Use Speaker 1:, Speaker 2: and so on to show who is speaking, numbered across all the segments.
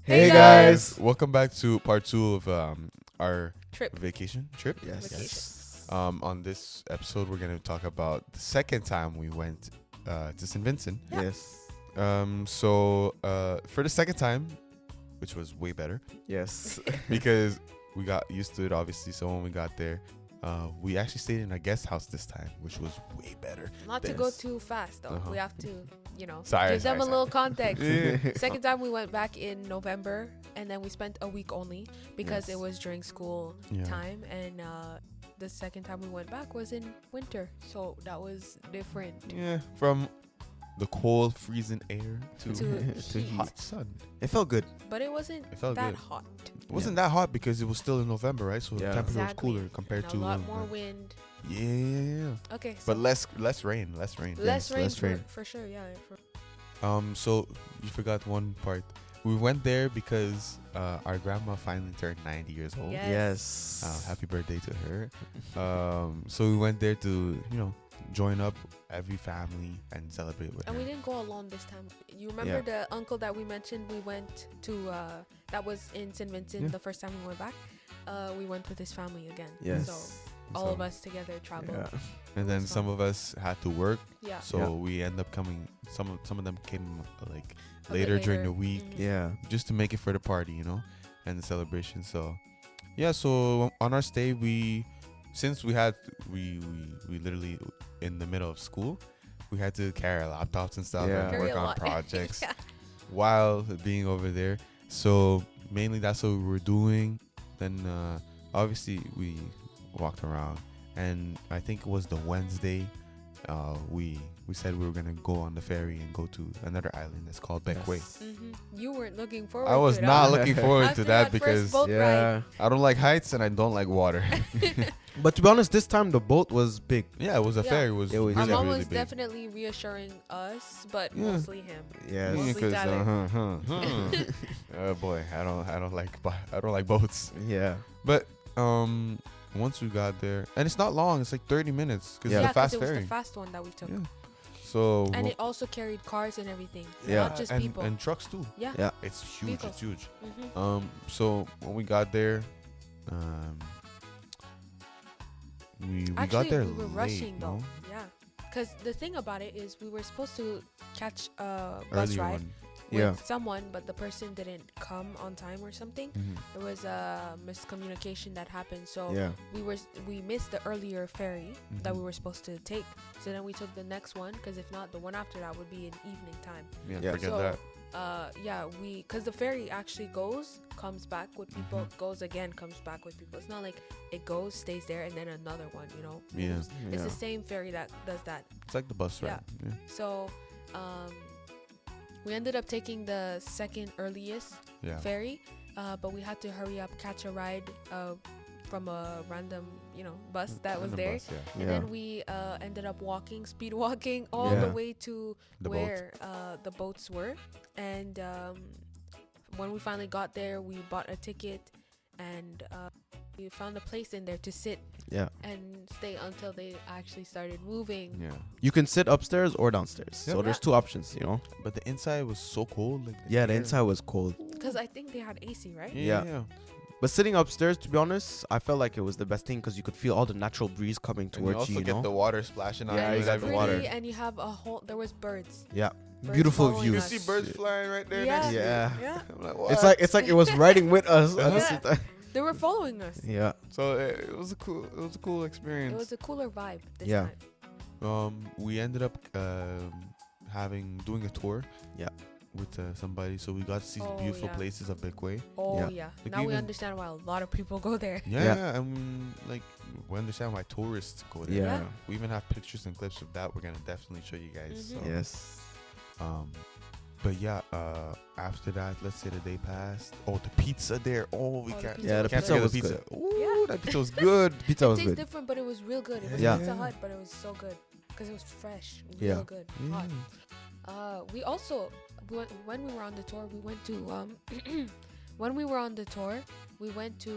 Speaker 1: Hey guys!
Speaker 2: Welcome back to part 2 of our vacation trip.
Speaker 1: Yes.
Speaker 2: On this episode, we're going to talk about the second time we went to Saint Vincent.
Speaker 1: Yeah. Yes.
Speaker 2: So for the second time, which was way better.
Speaker 1: Yes.
Speaker 2: Because we got used to it, obviously. So when we got there, we actually stayed in a guest house this time, which was way better.
Speaker 3: Not to go too fast, though. We have to, give them a little context. Second time we went back in November, and then we spent a week only because it was during school time. And the second time we went back was in winter, so that was different.
Speaker 2: Yeah, from the cold, freezing air to
Speaker 3: heat.
Speaker 2: hot sun.
Speaker 1: It felt good.
Speaker 3: But it wasn't that
Speaker 2: good.
Speaker 3: hot.
Speaker 2: It wasn't that hot because it was still in November, right? So the temperature was cooler compared
Speaker 3: and
Speaker 2: to
Speaker 3: a lot more wind.
Speaker 2: Yeah.
Speaker 3: Okay. So
Speaker 2: But less rain.
Speaker 3: less
Speaker 1: Yes,
Speaker 3: rain,
Speaker 1: less rain.
Speaker 3: for sure. Yeah.
Speaker 2: So you forgot one part. We went there because our grandma finally turned 90 years old.
Speaker 3: Yes.
Speaker 2: Happy birthday to her. So we went there to, join up every family and celebrate with her.
Speaker 3: And we didn't go alone this time. You remember the uncle that we mentioned we went to, that was in Saint Vincent the first time we went back? We went with his family again.
Speaker 1: Yes.
Speaker 3: So all of us together traveled.
Speaker 1: Yeah.
Speaker 2: And then some of us had to work.
Speaker 3: Yeah.
Speaker 2: So we end up coming, some of them came like
Speaker 3: A bit
Speaker 2: later during the week.
Speaker 3: Mhm.
Speaker 1: Yeah.
Speaker 2: Just to make it for the party, and the celebration. So so on our stay, since we literally in the middle of school, we had to carry our laptops and stuff and
Speaker 3: Carry
Speaker 2: work
Speaker 3: a
Speaker 2: on
Speaker 3: lot.
Speaker 2: projects while being over there. So mainly that's what we were doing. Then obviously we walked around, and I think it was the Wednesday. We said we were gonna go on the ferry and go to another island that's called Beckway.
Speaker 3: You weren't looking forward
Speaker 2: I was
Speaker 3: to it.
Speaker 2: not looking forward
Speaker 3: After
Speaker 2: to that
Speaker 3: first
Speaker 2: because
Speaker 3: boat ride.
Speaker 2: I don't like heights and I don't like water.
Speaker 1: But to be honest, this time the boat was big.
Speaker 2: Yeah, it was a ferry. It was
Speaker 1: It was
Speaker 3: My
Speaker 2: really,
Speaker 3: mom
Speaker 2: really
Speaker 3: was
Speaker 2: big.
Speaker 3: definitely reassuring us, but
Speaker 2: Yeah.
Speaker 3: mostly him.
Speaker 1: Yes.
Speaker 3: Mostly
Speaker 2: Because
Speaker 3: Tyler.
Speaker 2: oh boy, I don't like boats.
Speaker 1: Yeah.
Speaker 2: But once we got there, and it's not long. It's like 30 minutes because
Speaker 1: Yeah.
Speaker 2: it's
Speaker 3: Yeah,
Speaker 2: a fast
Speaker 3: it was
Speaker 2: ferry.
Speaker 3: the fast one that we took.
Speaker 2: Yeah. So
Speaker 3: And it also carried cars and everything.
Speaker 1: Yeah.
Speaker 3: Not just
Speaker 2: and,
Speaker 3: people.
Speaker 2: and trucks too.
Speaker 3: Yeah.
Speaker 1: Yeah.
Speaker 2: It's huge.
Speaker 3: Vehicles.
Speaker 2: It's huge.
Speaker 3: Mhm.
Speaker 2: So when we got there, we
Speaker 3: Actually,
Speaker 2: got there
Speaker 3: we were
Speaker 2: late,
Speaker 3: rushing though.
Speaker 2: no?
Speaker 3: Yeah. Because the thing about it is we were supposed to catch a bus
Speaker 2: Earlier
Speaker 3: ride
Speaker 2: one.
Speaker 3: with
Speaker 1: Yeah.
Speaker 3: someone, but the person didn't come on time or something.
Speaker 2: Mhm.
Speaker 3: There was a miscommunication that happened. So
Speaker 1: Yeah.
Speaker 3: we missed the earlier ferry that
Speaker 2: Mhm.
Speaker 3: we were supposed to take. So then we took the next one, because if not, the one after that would be in evening time.
Speaker 2: Yeah,
Speaker 1: Yeah.
Speaker 2: forget
Speaker 3: So,
Speaker 2: that.
Speaker 3: because the ferry actually comes back with people,
Speaker 2: Mhm.
Speaker 3: goes again, comes back with people. It's not like it goes, stays there, and then another one,
Speaker 2: Yeah.
Speaker 3: moves. It's
Speaker 1: Yeah.
Speaker 3: the same ferry that does that.
Speaker 2: It's like the bus ride. Yeah.
Speaker 3: So, we ended up taking the second earliest
Speaker 2: Yeah.
Speaker 3: ferry, but we had to hurry up, catch a ride from a random, bus that was
Speaker 2: On the
Speaker 3: there.
Speaker 2: bus, yeah.
Speaker 3: And
Speaker 1: Yeah.
Speaker 3: then we ended up speed walking all
Speaker 1: Yeah.
Speaker 3: the way to
Speaker 2: The
Speaker 3: where the boats were. And when we finally got there, we bought a ticket, and we found a place in there to sit
Speaker 1: Yeah.
Speaker 3: and stay until they actually started moving.
Speaker 2: Yeah.
Speaker 1: You can sit upstairs or downstairs. So
Speaker 2: Yep.
Speaker 1: there's two options,
Speaker 2: But the inside was so cold. Like
Speaker 1: Yeah, the
Speaker 2: air.
Speaker 1: inside was cold.
Speaker 3: Because I think they had AC, right?
Speaker 1: Yeah. But sitting upstairs, to be honest, I felt like it was the best thing because you could feel all the natural breeze coming
Speaker 2: And you
Speaker 1: towards
Speaker 2: also
Speaker 1: you,
Speaker 2: get the water splashing on
Speaker 1: Yeah,
Speaker 3: and
Speaker 2: you.
Speaker 3: it's
Speaker 1: got the
Speaker 3: pretty,
Speaker 1: water.
Speaker 3: and you have there was birds.
Speaker 1: Yeah.
Speaker 3: Birds
Speaker 1: Beautiful
Speaker 3: following
Speaker 2: You
Speaker 1: views.
Speaker 3: us.
Speaker 2: see birds flying right there
Speaker 3: Yeah.
Speaker 2: next to you.
Speaker 1: Yeah.
Speaker 3: Yeah.
Speaker 2: I'm like, what?
Speaker 1: It's like it was riding with us. at the
Speaker 3: Yeah.
Speaker 1: same time.
Speaker 3: They were following us.
Speaker 1: Yeah.
Speaker 2: So it was a cool
Speaker 3: It
Speaker 2: experience.
Speaker 3: was a cooler vibe this
Speaker 1: Yeah.
Speaker 3: time.
Speaker 2: We ended up doing a tour.
Speaker 1: Yeah.
Speaker 2: With somebody, so we got to see the
Speaker 3: Oh,
Speaker 2: beautiful
Speaker 3: yeah.
Speaker 2: places of Beckway.
Speaker 3: Oh
Speaker 1: Yeah.
Speaker 3: yeah.
Speaker 2: Like
Speaker 3: Now we
Speaker 2: even-
Speaker 3: understand why a lot of people go there.
Speaker 2: Yeah, and like we understand why tourists go there.
Speaker 1: Yeah.
Speaker 3: Yeah.
Speaker 2: We even have pictures and clips of that. We're gonna definitely show you guys.
Speaker 3: Mhm.
Speaker 2: So,
Speaker 1: Yes.
Speaker 2: But yeah, after that, let's say the day passed. Oh, the pizza there. Oh, we
Speaker 3: Oh, the
Speaker 2: can't.
Speaker 3: pizza
Speaker 1: Yeah, the
Speaker 3: was
Speaker 2: can't
Speaker 1: pizza
Speaker 2: forget
Speaker 1: was
Speaker 2: the pizza.
Speaker 1: good.
Speaker 2: Ooh,
Speaker 3: Yeah.
Speaker 2: that pizza was good.
Speaker 1: Pizza
Speaker 3: It
Speaker 1: was
Speaker 3: tastes
Speaker 1: good.
Speaker 3: different, but it was real good. It was
Speaker 1: Yeah.
Speaker 3: Pizza Hut, but it was so good because it was fresh, real
Speaker 1: Yeah.
Speaker 3: good,
Speaker 2: Yeah.
Speaker 3: hot. We also when we were on the tour, we went to when we were on the tour, we went to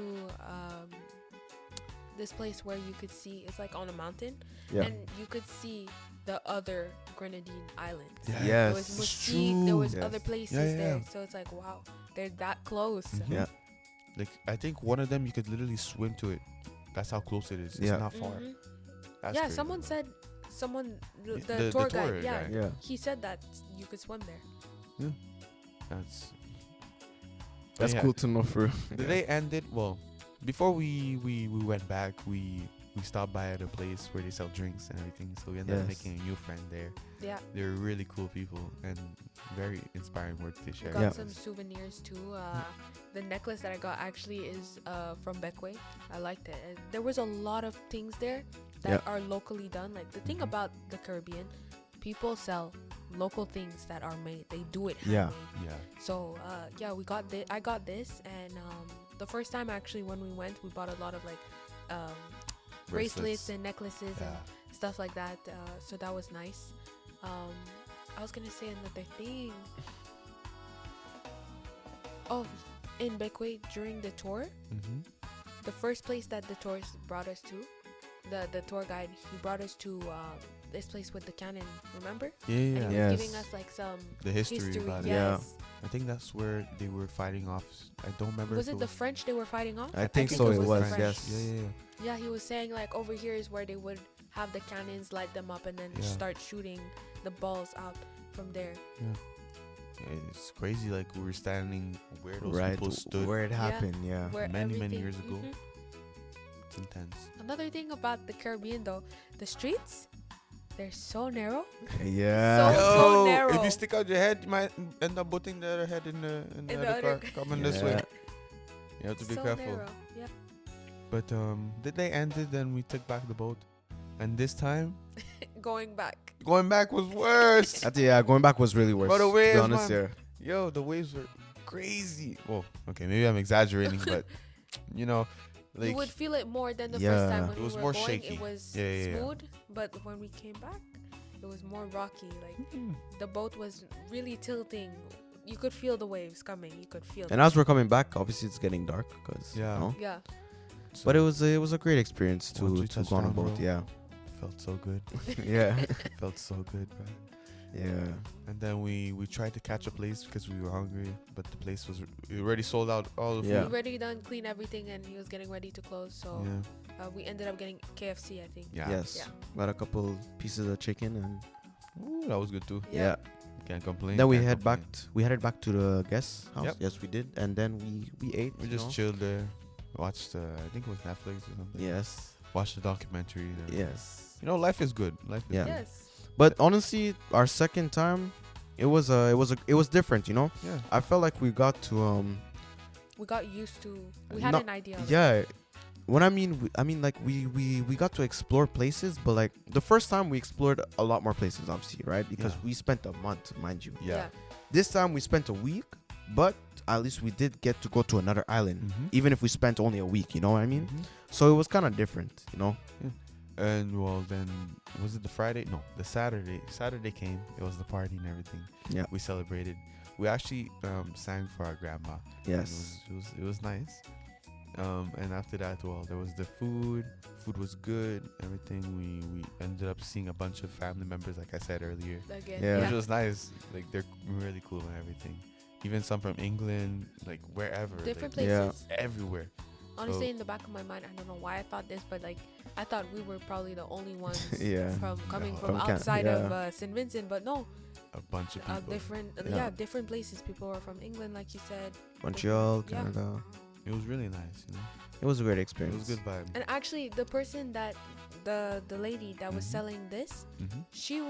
Speaker 3: this place where you could see, it's like on a mountain,
Speaker 1: Yeah.
Speaker 3: and you could see the other Grenadine Islands.
Speaker 1: Yes.
Speaker 3: There was Mesquite. There was other places there. So it's like, wow, they're that close.
Speaker 1: Yeah.
Speaker 2: Like, I think one of them you could literally swim to it. That's how close it is. It's not far. That's crazy.
Speaker 3: Someone said, the tour guide,
Speaker 1: yeah,
Speaker 3: he said that you could swim there.
Speaker 2: Yeah.
Speaker 1: That's cool to know for.
Speaker 2: The day ended, well, before we went back, we stopped by at a place where they sell drinks and everything. So we ended up making a new friend there. Yeah. They're really cool people and very inspiring words to share.
Speaker 3: We got some souvenirs too. The necklace that I got actually is from Beckway. I liked it. And there was a lot of things there that are locally done. Like the thing about the Caribbean, people sell local things that are made. They do it handmade.
Speaker 2: Yeah.
Speaker 3: So we got I got this, and the first time actually when we went, we bought a lot of like bracelets and necklaces and stuff like that. So that was nice. I was gonna say another thing. Oh, in Beckway during the tour, the first place that the tourist brought us to, the tour guide, he brought us to this place with the cannon. Remember?
Speaker 2: Yeah.
Speaker 3: And he was giving us like some
Speaker 2: the history about it.
Speaker 3: Yes.
Speaker 2: I think that's where they were fighting off. I don't remember.
Speaker 3: Was it the French they were fighting off?
Speaker 1: I think so. It was. Yes.
Speaker 3: Yeah, he was saying like over here is where they would have the cannons, light them up, and then start shooting the balls out from there.
Speaker 2: Yeah, it's crazy. Like we were standing where those people stood,
Speaker 1: where it happened. Yeah,
Speaker 2: many years ago. It's intense.
Speaker 3: Another thing about the Caribbean, though, the streets, they're so narrow.
Speaker 1: Yeah.
Speaker 3: So narrow.
Speaker 2: If you stick out your head, you might end up putting the other head in the other car coming this way. You have to be careful.
Speaker 3: Narrow. Yeah.
Speaker 2: But the day ended, then we took back the boat, and this time
Speaker 3: going back
Speaker 2: was worse.
Speaker 1: Going back was really worse.
Speaker 2: But the waves,
Speaker 1: to be honest,
Speaker 2: yo, the waves were crazy. Well, okay, maybe I'm exaggerating, but you know, like
Speaker 3: you would feel it more than the first time when
Speaker 2: it was
Speaker 3: we
Speaker 2: more
Speaker 3: were going.
Speaker 2: shaky.
Speaker 3: It was smooth, but when we came back, it was more rocky. Like the boat was really tilting. You could feel the waves coming. You could feel.
Speaker 1: And as we're coming back, obviously it's getting dark because
Speaker 3: yeah.
Speaker 1: So but it was a great experience to go on a boat. Yeah.
Speaker 2: Felt so good. Felt so good, bro.
Speaker 1: Yeah.
Speaker 2: And then we tried to catch a place because we were hungry, but the place was already sold out. All the food.
Speaker 3: We already done clean everything, and he was getting ready to close. So we ended up getting KFC, I think.
Speaker 1: Yes. Got a couple pieces of chicken, and
Speaker 2: that was good too.
Speaker 1: Yeah.
Speaker 2: Can't complain.
Speaker 1: Then we headed back to the guest house.
Speaker 2: Yep.
Speaker 1: Yes, we did, and then we ate.
Speaker 2: We just chilled there, watched. I think it was Netflix or something.
Speaker 1: Yes.
Speaker 2: Watched the documentary.
Speaker 1: Yes.
Speaker 2: You know, life is good. Life is good.
Speaker 3: Yes.
Speaker 1: But honestly, our second time, it was different. You know.
Speaker 2: Yeah.
Speaker 1: I felt like we got to
Speaker 3: We got used to. We had an idea.
Speaker 1: Yeah. What I mean like we got to explore places, but like the first time we explored a lot more places, obviously, right? Because we spent a month, mind you.
Speaker 2: Yeah.
Speaker 1: This time we spent a week, but at least we did get to go to another island, even if we spent only a week. You know what I mean? So it was kind of different, you know.
Speaker 2: Yeah. And well, then was it the Friday? No, the Saturday. Saturday came. It was the party and everything.
Speaker 1: Yeah.
Speaker 2: We celebrated. We actually sang for our grandma.
Speaker 1: Yes.
Speaker 2: It was nice. And after that, well, there was the food. Food was good. Everything. We ended up seeing a bunch of family members, like I said earlier.
Speaker 3: Again.
Speaker 2: Which was nice. Like they're really cool and everything. Even some from England, like wherever.
Speaker 3: Different places.
Speaker 2: Everywhere.
Speaker 3: Honestly, in the back of my mind, I don't know why I thought this, but like I thought we were probably the only ones from outside of Saint Vincent, but no.
Speaker 2: A bunch of people.
Speaker 3: Different places. People were from England, like you said.
Speaker 1: Montreal, Canada.
Speaker 2: It was really nice, you know.
Speaker 1: It was a great experience.
Speaker 2: It was a good vibe.
Speaker 3: And actually, the person that the lady that was selling this, she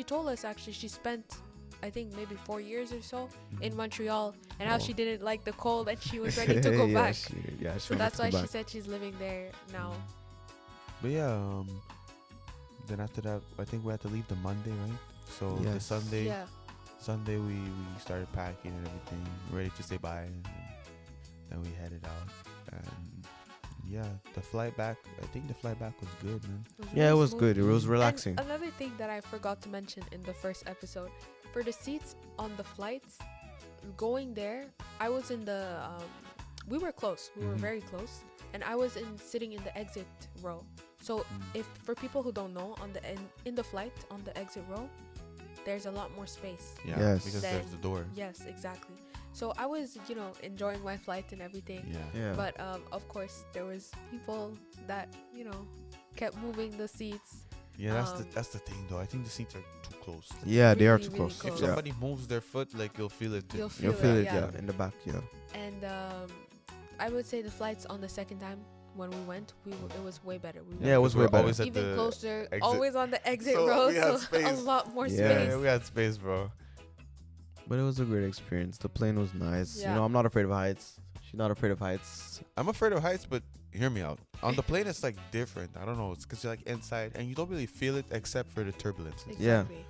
Speaker 3: told us she spent, I think maybe 4 years or so in Montreal, and how she didn't like the cold and she was ready to go back. So that's why she said she's living there now.
Speaker 2: But then after that, I think we had to leave the Monday, right? So the Sunday we started packing and everything, ready to say bye, and then we headed out. And the flight back, I think the flight back was good, man.
Speaker 1: It was good. It was relaxing.
Speaker 3: And another thing that I forgot to mention in the first episode, for the seats on the flights, going there, I was in we were close. We were very close. And I was sitting in the exit row. So if for people who don't know, on the in the flight on the exit row, there's a lot more space.
Speaker 2: Yeah,
Speaker 1: yes.
Speaker 2: because there's the door.
Speaker 3: Yes, exactly. So I was, enjoying my flight and everything.
Speaker 2: Yeah.
Speaker 3: But of course, there was people that kept moving the seats.
Speaker 2: Yeah, that's the thing though. I think the seats are too close.
Speaker 1: Yeah,
Speaker 3: really,
Speaker 1: they are too
Speaker 3: really
Speaker 1: close.
Speaker 3: close.
Speaker 2: If somebody moves their foot, like you'll feel it too.
Speaker 3: You'll feel it,
Speaker 1: in the back. Yeah.
Speaker 3: And I would say the flights on the second time when we went, it was way better.
Speaker 1: It was way better.
Speaker 2: Always at
Speaker 3: even
Speaker 2: the
Speaker 3: closer,
Speaker 2: exit.
Speaker 3: always on the exit
Speaker 2: So
Speaker 3: row,
Speaker 2: we had
Speaker 3: so
Speaker 2: space.
Speaker 3: a lot more
Speaker 1: Yeah.
Speaker 3: space.
Speaker 2: Yeah, we had space, bro.
Speaker 1: But it was a great experience. The plane was nice.
Speaker 3: Yeah.
Speaker 1: I'm not afraid of heights. She's not afraid of heights.
Speaker 2: I'm afraid of heights, but hear me out. On the plane, it's like different. I don't know. It's because you're like inside, and you don't really feel it except for the turbulences.
Speaker 3: Exactly.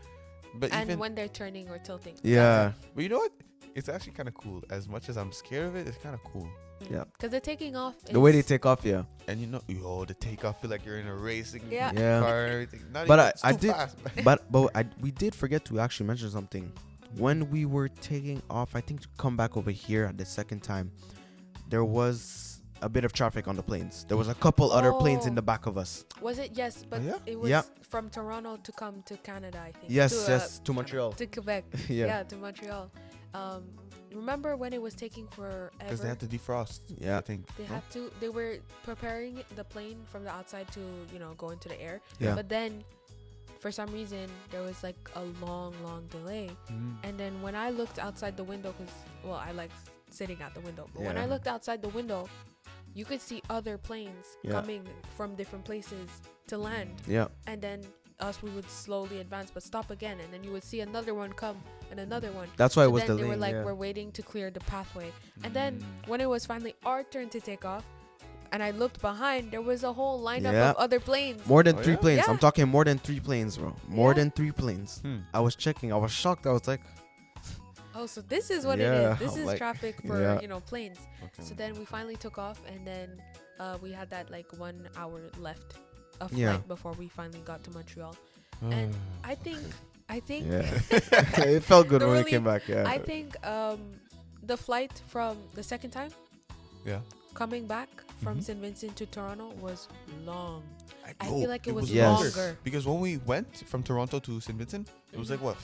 Speaker 2: But
Speaker 3: And
Speaker 2: even
Speaker 3: when they're turning or tilting.
Speaker 1: Yeah.
Speaker 2: but you know what? It's actually kind of cool. As much as I'm scared of it, it's kind of cool.
Speaker 1: Yeah.
Speaker 3: Because the taking off.
Speaker 1: The way they take off, yeah.
Speaker 2: And the takeoff feel like you're in a racing
Speaker 3: Yeah.
Speaker 1: Yeah.
Speaker 2: car and everything. Not
Speaker 1: But
Speaker 2: even, it's
Speaker 1: I
Speaker 2: too
Speaker 1: did-
Speaker 2: fast.
Speaker 1: But we did forget to actually mention something. When we were taking off, I think to come back over here at the second time, there was a bit of traffic on the planes. There was a couple other planes in the back of us.
Speaker 3: Was it? Yes, but
Speaker 2: yeah?
Speaker 3: it was
Speaker 1: Yeah.
Speaker 3: from Toronto to come to Canada, I think.
Speaker 1: Yes, to Montreal.
Speaker 3: To Quebec.
Speaker 1: Yeah.
Speaker 3: To Montreal. Remember when it was taking forever?
Speaker 2: Because they had to defrost.
Speaker 1: Yeah.
Speaker 2: I think.
Speaker 3: They were preparing the plane from the outside to, go into the air.
Speaker 1: Yeah.
Speaker 3: But then, for some reason, there was like a long delay. And then when I looked outside the window, I like sitting at the window. But when I looked outside the window, you could see other planes coming from different places to land.
Speaker 1: Yeah.
Speaker 3: And then we would slowly advance, but stop again. And then you would see another one come and another one.
Speaker 1: That's why it was
Speaker 3: then
Speaker 1: delaying.
Speaker 3: they were like,
Speaker 1: yeah.
Speaker 3: we're waiting to clear the pathway. And then when it was finally our turn to take off, and I looked behind, there was a whole lineup
Speaker 1: Yeah.
Speaker 3: of other planes.
Speaker 1: More than 3
Speaker 2: yeah?
Speaker 1: planes.
Speaker 3: Yeah.
Speaker 1: I'm talking more than 3 planes, bro. More
Speaker 3: Yeah.
Speaker 1: than 3 planes. I was checking. I was shocked. I was like,
Speaker 3: Oh, so this is what
Speaker 1: Yeah,
Speaker 3: it is. This is
Speaker 1: like,
Speaker 3: traffic for, planes.
Speaker 2: Okay.
Speaker 3: So then we finally took off, and then we had that like 1 hour left of
Speaker 1: Yeah.
Speaker 3: flight before we finally got to Montreal. And I think
Speaker 1: yeah. It felt good when we
Speaker 3: Really,
Speaker 1: came back. Yeah.
Speaker 3: I think the flight from the second time
Speaker 2: Yeah.
Speaker 3: coming back from Saint Vincent to Toronto was long. I
Speaker 2: know,
Speaker 3: feel like it was
Speaker 1: Yes.
Speaker 3: longer.
Speaker 2: Because when we went from Toronto to Saint Vincent, it was like what,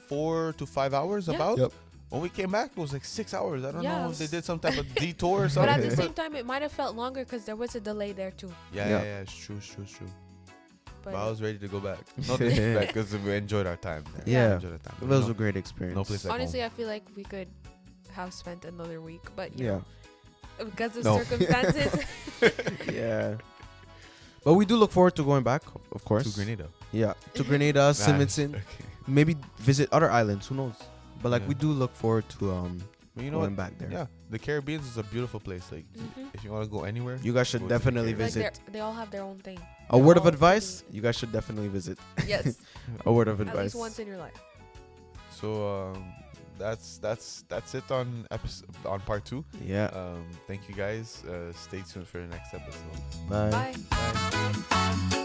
Speaker 2: 4 to 5 hours
Speaker 3: Yeah.
Speaker 2: about.
Speaker 1: Yep.
Speaker 2: When we came back, it was like 6 hours. I don't
Speaker 3: Yeah.
Speaker 2: know if they did some type of detour or
Speaker 3: But
Speaker 2: something.
Speaker 3: at the same time, it might have felt longer because there was a delay there too.
Speaker 2: Yeah, it's true.
Speaker 3: But
Speaker 2: But I was ready to go back. Not disrespect, because we enjoyed our time there.
Speaker 1: Yeah.
Speaker 2: We enjoyed our time.
Speaker 1: It was a great experience.
Speaker 2: no place like
Speaker 3: honestly, I feel like we could have spent another week, but
Speaker 1: Yeah.
Speaker 3: because of
Speaker 2: No.
Speaker 3: circumstances.
Speaker 1: Yeah. But we do look forward to going back, of course.
Speaker 2: to Grenada.
Speaker 1: Yeah. To Grenada, Saint
Speaker 2: Nice.
Speaker 1: Vincent.
Speaker 2: Okay.
Speaker 1: Maybe visit other islands. Who knows? But like
Speaker 2: Yeah.
Speaker 1: we do look forward to
Speaker 2: But you know
Speaker 1: going
Speaker 2: what?
Speaker 1: back there.
Speaker 2: Yeah, the Caribbean is a beautiful place. Like,
Speaker 3: Mhm.
Speaker 2: if you want to go anywhere,
Speaker 1: You guys should
Speaker 2: Go to the
Speaker 1: definitely
Speaker 2: Caribbean.
Speaker 3: Like
Speaker 1: visit.
Speaker 3: they all have their own thing.
Speaker 1: A word of
Speaker 3: all
Speaker 1: advice, you guys should definitely visit.
Speaker 3: Yes,
Speaker 1: A word of
Speaker 3: at
Speaker 1: advice.
Speaker 3: least once in your life.
Speaker 2: So that's it on on part 2.
Speaker 1: Yeah.
Speaker 2: Thank you guys. Stay tuned for the next episode.
Speaker 1: Bye.
Speaker 3: Bye.
Speaker 2: Bye.